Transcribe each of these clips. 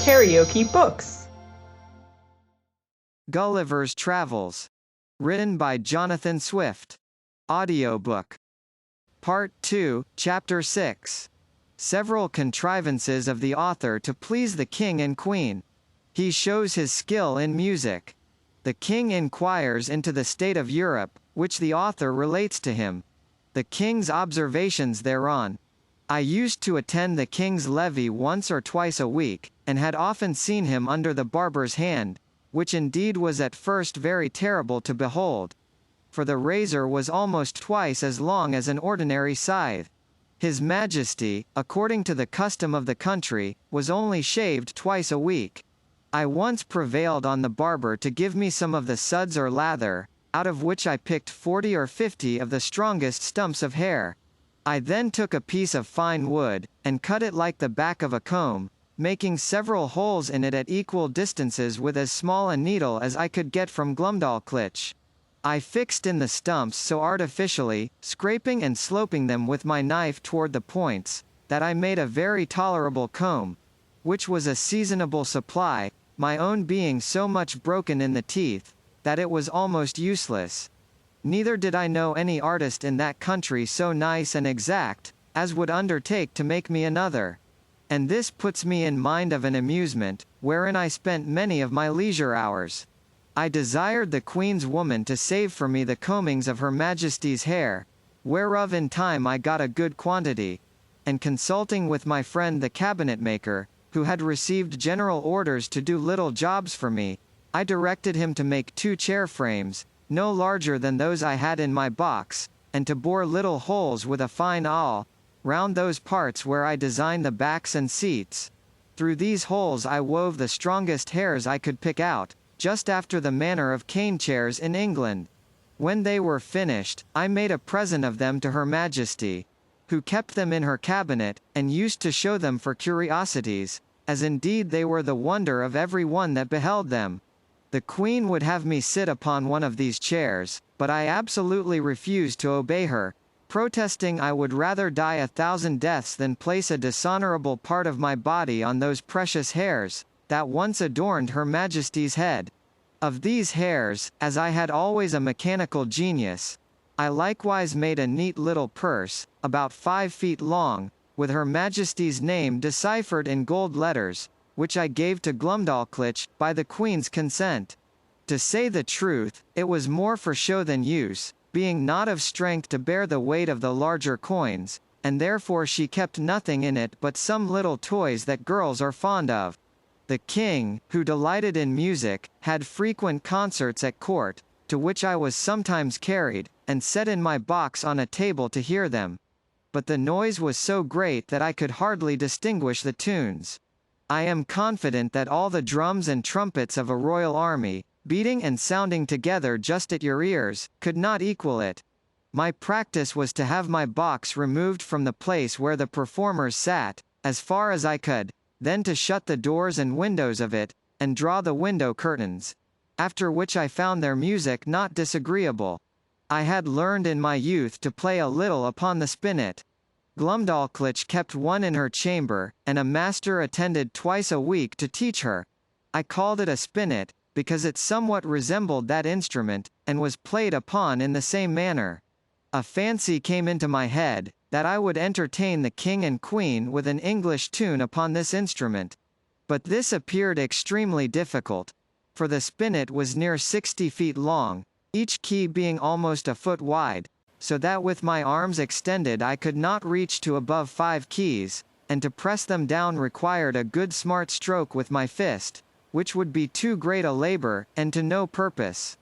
KaraokeBooks. Gulliver's Travels. Written by Jonathan Swift. Audiobook. Part 2, Chapter 6. Several contrivances of the author to please the king and queen. He shows his skill in music. The king inquires into the state of Europe, which the author relates to him. The king's observations thereon. I used to attend the king's levee once or twice a week, and had often seen him under the barber's hand, which indeed was at first very terrible to behold. For the razor was almost twice as long as an ordinary scythe. His Majesty, according to the custom of the country, was only shaved twice a week. I once prevailed on the barber to give me some of the suds or lather, out of which I picked 40 or 50 of the strongest stumps of hair. I then took a piece of fine wood, and cut it like the back of a comb, making several holes in it at equal distances with as small a needle as I could get from Glumdalclitch. I fixed in the stumps so artificially, scraping and sloping them with my knife toward the points, that I made a very tolerable comb, which was a seasonable supply, my own being so much broken in the teeth, that it was almost useless. Neither did I know any artist in that country so nice and exact, as would undertake to make me another. And this puts me in mind of an amusement, wherein I spent many of my leisure hours. I desired the Queen's woman to save for me the combings of Her Majesty's hair, whereof in time I got a good quantity, and consulting with my friend the cabinetmaker, who had received general orders to do little jobs for me, I directed him to make 2 chair frames, no larger than those I had in my box, and to bore little holes with a fine awl, round those parts where I designed the backs and seats. Through these holes I wove the strongest hairs I could pick out, just after the manner of cane chairs in England. When they were finished, I made a present of them to Her Majesty, who kept them in her cabinet, and used to show them for curiosities, as indeed they were the wonder of every one that beheld them. The Queen would have me sit upon one of these chairs, but I absolutely refused to obey her, protesting I would rather die 1,000 deaths than place a dishonorable part of my body on those precious hairs, that once adorned Her Majesty's head. Of these hairs, as I had always a mechanical genius, I likewise made a neat little purse, about 5 feet long, with Her Majesty's name deciphered in gold letters, which I gave to Glumdalclitch, by the Queen's consent. To say the truth, it was more for show than use, being not of strength to bear the weight of the larger coins, and therefore she kept nothing in it but some little toys that girls are fond of. The king, who delighted in music, had frequent concerts at court, to which I was sometimes carried, and set in my box on a table to hear them. But the noise was so great that I could hardly distinguish the tunes. I am confident that all the drums and trumpets of a royal army, beating and sounding together just at your ears, could not equal it. My practice was to have my box removed from the place where the performers sat, as far as I could, then to shut the doors and windows of it, and draw the window curtains. After which I found their music not disagreeable. I had learned in my youth to play a little upon the spinet. Glumdalclitch kept one in her chamber, and a master attended twice a week to teach her. I called it a spinet, because it somewhat resembled that instrument, and was played upon in the same manner. A fancy came into my head, that I would entertain the king and queen with an English tune upon this instrument. But this appeared extremely difficult, for the spinet was near 60 feet long, each key being almost a foot wide, so that with my arms extended I could not reach to above 5 keys, and to press them down required a good smart stroke with my fist, which would be too great a labor, and to no purpose.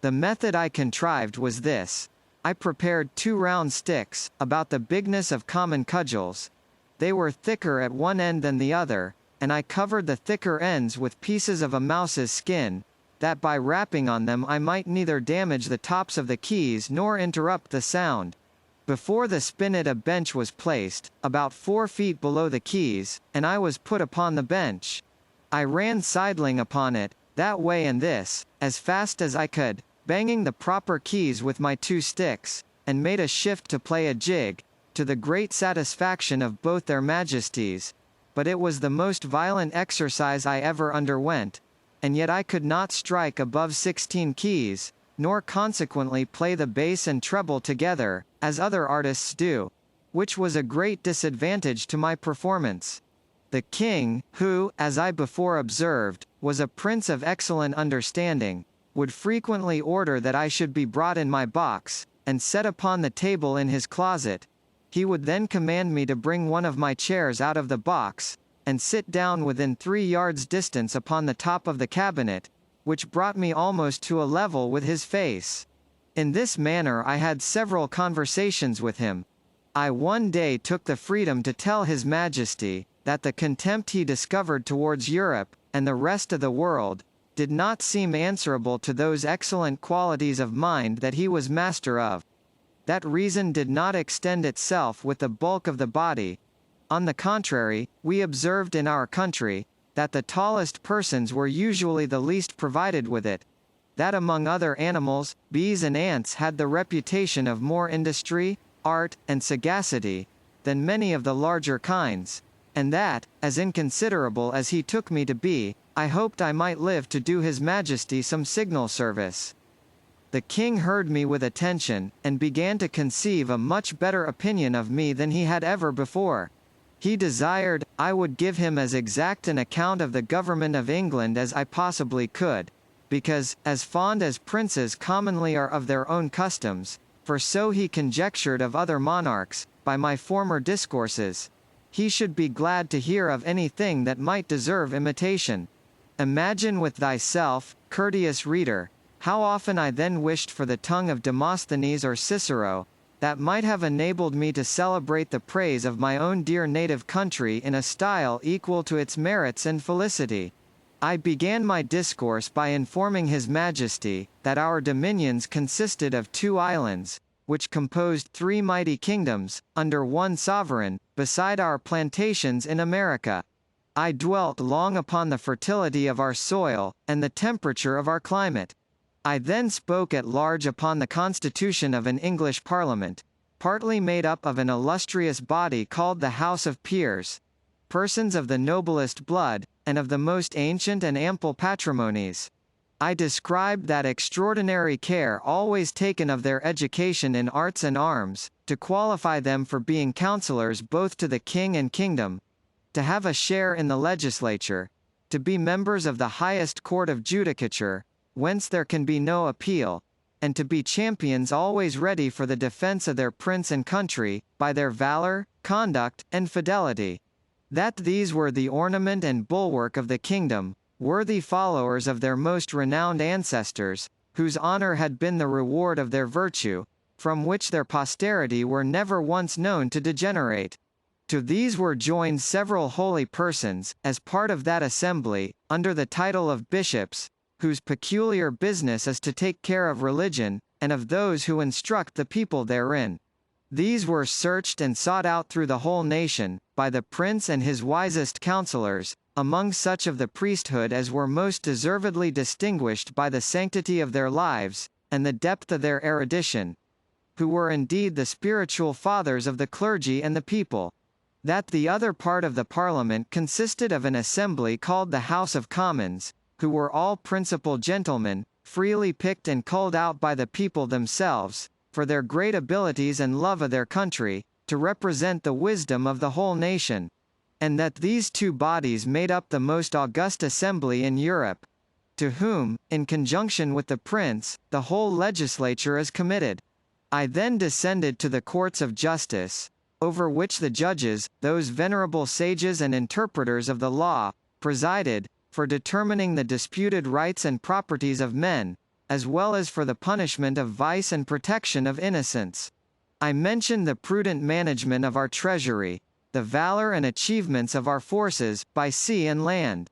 The method I contrived was this. I prepared 2 round sticks, about the bigness of common cudgels. They were thicker at one end than the other, and I covered the thicker ends with pieces of a mouse's skin, that by rapping on them I might neither damage the tops of the keys nor interrupt the sound. Before the spinet a bench was placed, about 4 feet below the keys, and I was put upon the bench. I ran sidling upon it, that way and this, as fast as I could, banging the proper keys with my 2 sticks, and made a shift to play a jig, to the great satisfaction of both their majesties. but it was the most violent exercise I ever underwent, and yet I could not strike above 16 keys, nor consequently play the bass and treble together, as other artists do, which was a great disadvantage to my performance. The king, who, as I before observed, was a prince of excellent understanding, would frequently order that I should be brought in my box, and set upon the table in his closet. He would then command me to bring one of my chairs out of the box, and sit down within 3 yards distance upon the top of the cabinet, which brought me almost to a level with his face. In this manner I had several conversations with him. I one day took the freedom to tell His Majesty, that the contempt he discovered towards Europe, and the rest of the world, did not seem answerable to those excellent qualities of mind that he was master of. That reason did not extend itself with the bulk of the body. On the contrary, we observed in our country, that the tallest persons were usually the least provided with it, that among other animals, bees and ants had the reputation of more industry, art, and sagacity, than many of the larger kinds, and that, as inconsiderable as he took me to be, I hoped I might live to do His Majesty some signal service. The king heard me with attention, and began to conceive a much better opinion of me than he had ever before. He desired, I would give him as exact an account of the government of England as I possibly could, because, as fond as princes commonly are of their own customs, for so he conjectured of other monarchs, by my former discourses, he should be glad to hear of anything that might deserve imitation. Imagine with thyself, courteous reader, how often I then wished for the tongue of Demosthenes or Cicero, that might have enabled me to celebrate the praise of my own dear native country in a style equal to its merits and felicity. I began my discourse by informing His Majesty, that our dominions consisted of 2 islands, which composed 3 mighty kingdoms, under one sovereign, beside our plantations in America. I dwelt long upon the fertility of our soil, and the temperature of our climate. I then spoke at large upon the constitution of an English Parliament, partly made up of an illustrious body called the House of Peers, persons of the noblest blood, and of the most ancient and ample patrimonies. I described that extraordinary care always taken of their education in arts and arms, to qualify them for being counsellors both to the king and kingdom, to have a share in the legislature, to be members of the highest court of judicature, whence there can be no appeal, and to be champions always ready for the defense of their prince and country, by their valor, conduct, and fidelity. That these were the ornament and bulwark of the kingdom, worthy followers of their most renowned ancestors, whose honor had been the reward of their virtue, from which their posterity were never once known to degenerate. To these were joined several holy persons, as part of that assembly, under the title of bishops, whose peculiar business is to take care of religion, and of those who instruct the people therein. These were searched and sought out through the whole nation, by the prince and his wisest counselors, among such of the priesthood as were most deservedly distinguished by the sanctity of their lives, and the depth of their erudition, who were indeed the spiritual fathers of the clergy and the people. That the other part of the Parliament consisted of an assembly called the House of Commons, who were all principal gentlemen, freely picked and culled out by the people themselves, for their great abilities and love of their country, to represent the wisdom of the whole nation. And that these 2 bodies made up the most august assembly in Europe, to whom, in conjunction with the prince, the whole legislature is committed. I then descended to the courts of justice, over which the judges, those venerable sages and interpreters of the law, presided, for determining the disputed rights and properties of men, as well as for the punishment of vice and protection of innocence. I mentioned the prudent management of our treasury, the valor and achievements of our forces, by sea and land.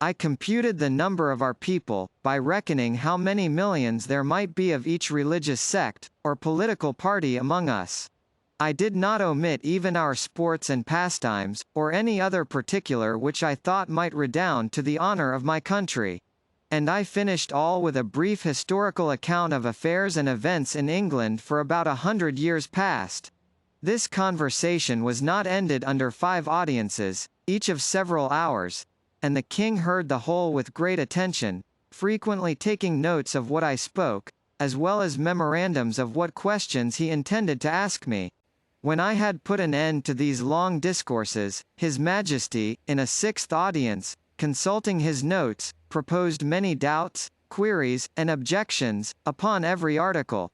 I computed the number of our people, by reckoning how many millions there might be of each religious sect, or political party among us. I did not omit even our sports and pastimes, or any other particular which I thought might redound to the honor of my country. And I finished all with a brief historical account of affairs and events in England for about 100 years past. This conversation was not ended under 5 audiences, each of several hours, and the king heard the whole with great attention, frequently taking notes of what I spoke, as well as memorandums of what questions he intended to ask me. When I had put an end to these long discourses, His Majesty, in a sixth audience, consulting his notes, proposed many doubts, queries, and objections, upon every article.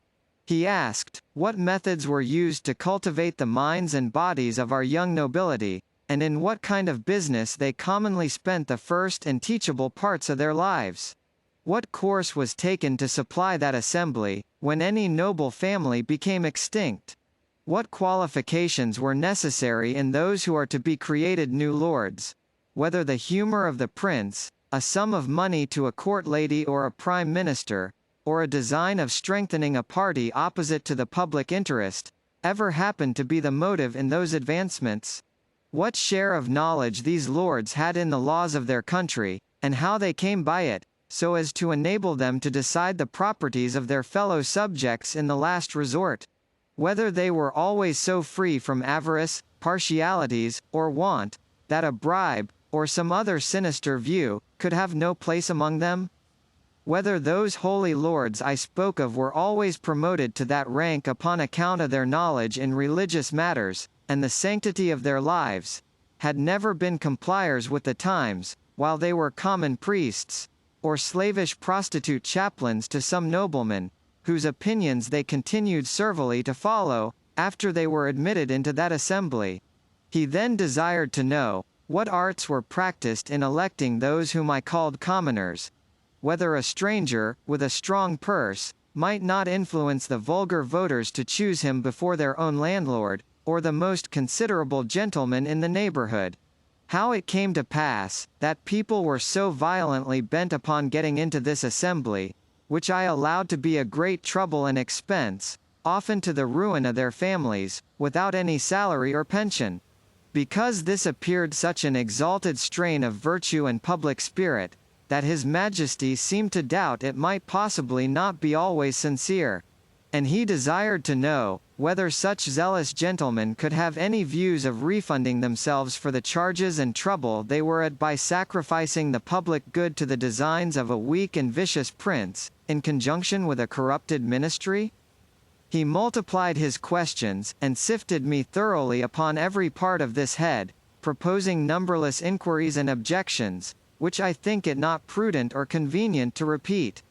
He asked, what methods were used to cultivate the minds and bodies of our young nobility, and in what kind of business they commonly spent the first and teachable parts of their lives. What course was taken to supply that assembly, when any noble family became extinct? What qualifications were necessary in those who are to be created new lords? Whether the humor of the prince, a sum of money to a court lady or a prime minister, or a design of strengthening a party opposite to the public interest, ever happened to be the motive in those advancements? What share of knowledge these lords had in the laws of their country, and how they came by it, so as to enable them to decide the properties of their fellow subjects in the last resort? Whether they were always so free from avarice, partialities, or want, that a bribe, or some other sinister view, could have no place among them? Whether those holy lords I spoke of were always promoted to that rank upon account of their knowledge in religious matters, and the sanctity of their lives, had never been compliers with the times, while they were common priests, or slavish prostitute chaplains to some nobleman, whose opinions they continued servilely to follow, after they were admitted into that assembly. He then desired to know, what arts were practiced in electing those whom I called commoners, whether a stranger, with a strong purse, might not influence the vulgar voters to choose him before their own landlord, or the most considerable gentleman in the neighborhood. How it came to pass, that people were so violently bent upon getting into this assembly, which I allowed to be a great trouble and expense, often to the ruin of their families, without any salary or pension. Because this appeared such an exalted strain of virtue and public spirit, that His Majesty seemed to doubt it might possibly not be always sincere. And he desired to know, whether such zealous gentlemen could have any views of refunding themselves for the charges and trouble they were at by sacrificing the public good to the designs of a weak and vicious prince, in conjunction with a corrupted ministry? He multiplied his questions, and sifted me thoroughly upon every part of this head, proposing numberless inquiries and objections, which I think it not prudent or convenient to repeat.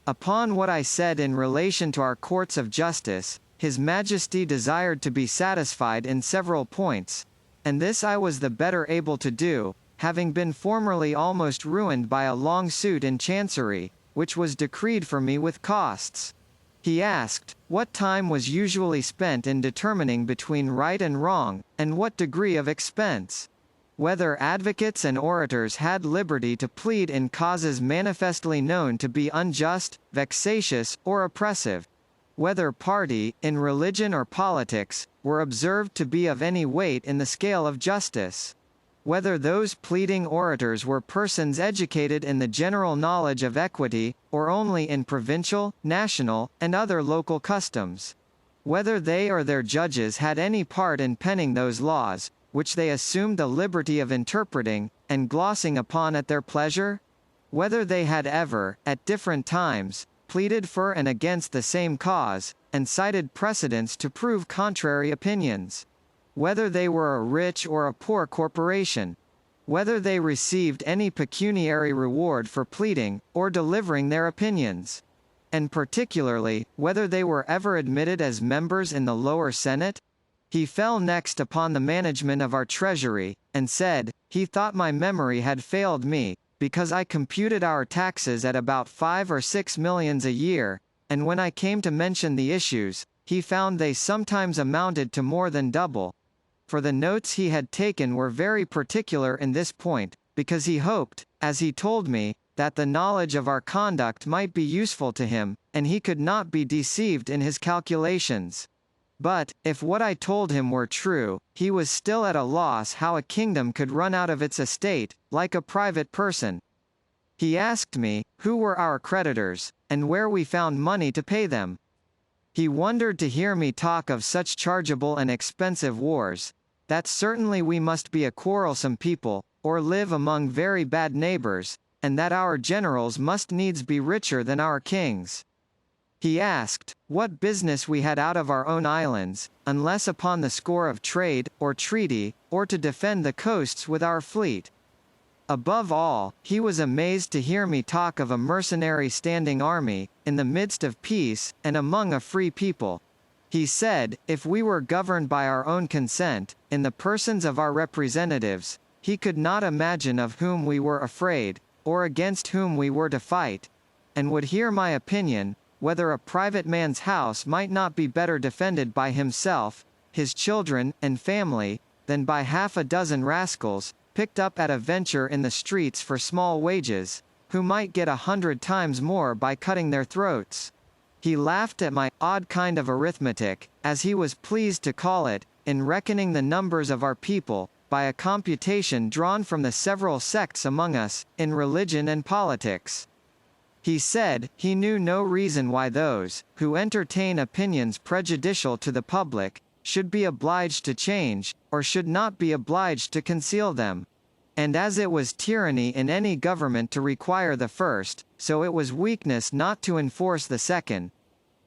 Upon what I said in relation to our courts of justice, His Majesty desired to be satisfied in several points, and this I was the better able to do, having been formerly almost ruined by a long suit in Chancery, which was decreed for me with costs. He asked, what time was usually spent in determining between right and wrong, and what degree of expense? Whether advocates and orators had liberty to plead in causes manifestly known to be unjust, vexatious, or oppressive? Whether party, in religion or politics, were observed to be of any weight in the scale of justice? Whether those pleading orators were persons educated in the general knowledge of equity, or only in provincial, national, and other local customs? Whether they or their judges had any part in penning those laws, which they assumed the liberty of interpreting, and glossing upon at their pleasure? Whether they had ever, at different times, pleaded for and against the same cause, and cited precedents to prove contrary opinions? Whether they were a rich or a poor corporation? Whether they received any pecuniary reward for pleading, or delivering their opinions? And particularly, whether they were ever admitted as members in the lower Senate? He fell next upon the management of our treasury, and said, he thought my memory had failed me, because I computed our taxes at about 5 or 6 millions a year, and when I came to mention the issues, he found they sometimes amounted to more than double. For the notes he had taken were very particular in this point, because he hoped, as he told me, that the knowledge of our conduct might be useful to him, and he could not be deceived in his calculations. But, if what I told him were true, he was still at a loss how a kingdom could run out of its estate, like a private person. He asked me, who were our creditors, and where we found money to pay them. He wondered to hear me talk of such chargeable and expensive wars, that certainly we must be a quarrelsome people, or live among very bad neighbors, and that our generals must needs be richer than our kings. He asked, what business we had out of our own islands, unless upon the score of trade, or treaty, or to defend the coasts with our fleet. Above all, he was amazed to hear me talk of a mercenary standing army, in the midst of peace, and among a free people. He said, if we were governed by our own consent, in the persons of our representatives, he could not imagine of whom we were afraid, or against whom we were to fight, and would hear my opinion, whether a private man's house might not be better defended by himself, his children, and family, than by half a dozen rascals, picked up at a venture in the streets for small wages, who might get 100 times more by cutting their throats. He laughed at my odd kind of arithmetic, as he was pleased to call it, in reckoning the numbers of our people, by a computation drawn from the several sects among us, in religion and politics. He said, he knew no reason why those, who entertain opinions prejudicial to the public, should be obliged to change, or should not be obliged to conceal them. And as it was tyranny in any government to require the first, so it was weakness not to enforce the second.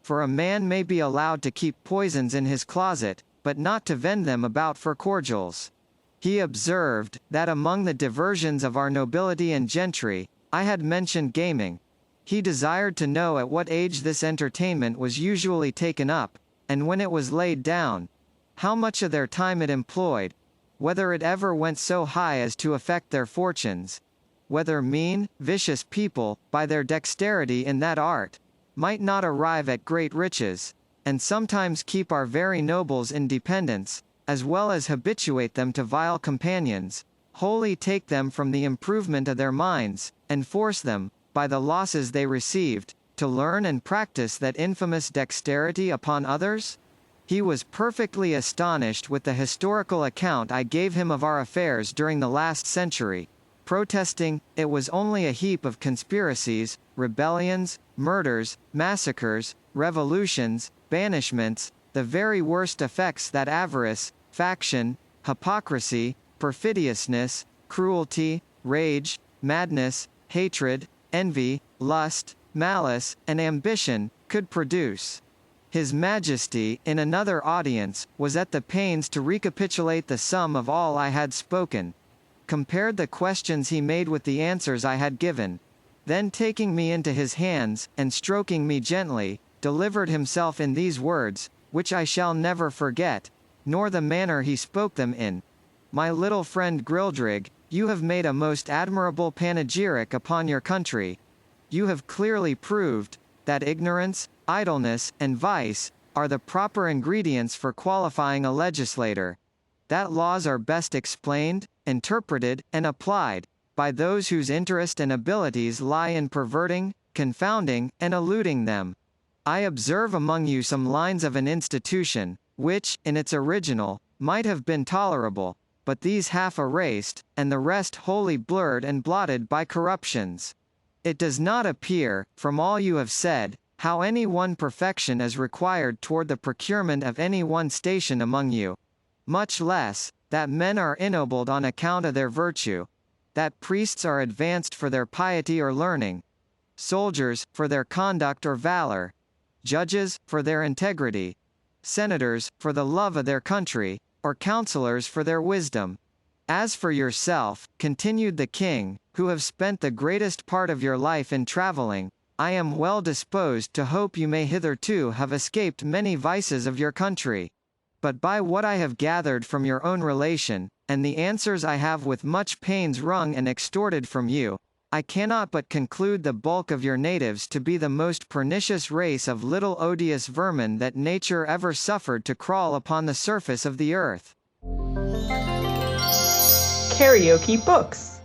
For a man may be allowed to keep poisons in his closet, but not to vend them about for cordials. He observed, that among the diversions of our nobility and gentry, I had mentioned gaming. He desired to know at what age this entertainment was usually taken up, and when it was laid down, how much of their time it employed, whether it ever went so high as to affect their fortunes, whether mean, vicious people, by their dexterity in that art, might not arrive at great riches, and sometimes keep our very nobles in dependence, as well as habituate them to vile companions, wholly take them from the improvement of their minds, and force them, by the losses they received, to learn and practice that infamous dexterity upon others? He was perfectly astonished with the historical account I gave him of our affairs during the last century, protesting, it was only a heap of conspiracies, rebellions, murders, massacres, revolutions, banishments, the very worst effects that avarice, faction, hypocrisy, perfidiousness, cruelty, rage, madness, hatred, envy, lust, malice, and ambition, could produce. His Majesty, in another audience, was at the pains to recapitulate the sum of all I had spoken, compared the questions he made with the answers I had given, then taking me into his hands, and stroking me gently, delivered himself in these words, which I shall never forget, nor the manner he spoke them in. My little friend Grildrig, you have made a most admirable panegyric upon your country. You have clearly proved, that ignorance, idleness, and vice, are the proper ingredients for qualifying a legislator. That laws are best explained, interpreted, and applied, by those whose interest and abilities lie in perverting, confounding, and eluding them. I observe among you some lines of an institution, which, in its original, might have been tolerable, but these half erased, and the rest wholly blurred and blotted by corruptions. It does not appear, from all you have said, how any one perfection is required toward the procurement of any one station among you. Much less, that men are ennobled on account of their virtue, that priests are advanced for their piety or learning, soldiers, for their conduct or valor, judges, for their integrity, senators, for the love of their country, or counselors for their wisdom. As for yourself, continued the king, who have spent the greatest part of your life in traveling, I am well disposed to hope you may hitherto have escaped many vices of your country. But by what I have gathered from your own relation, and the answers I have with much pains wrung and extorted from you, I cannot but conclude the bulk of your natives to be the most pernicious race of little odious vermin that nature ever suffered to crawl upon the surface of the earth. Karaoke Books.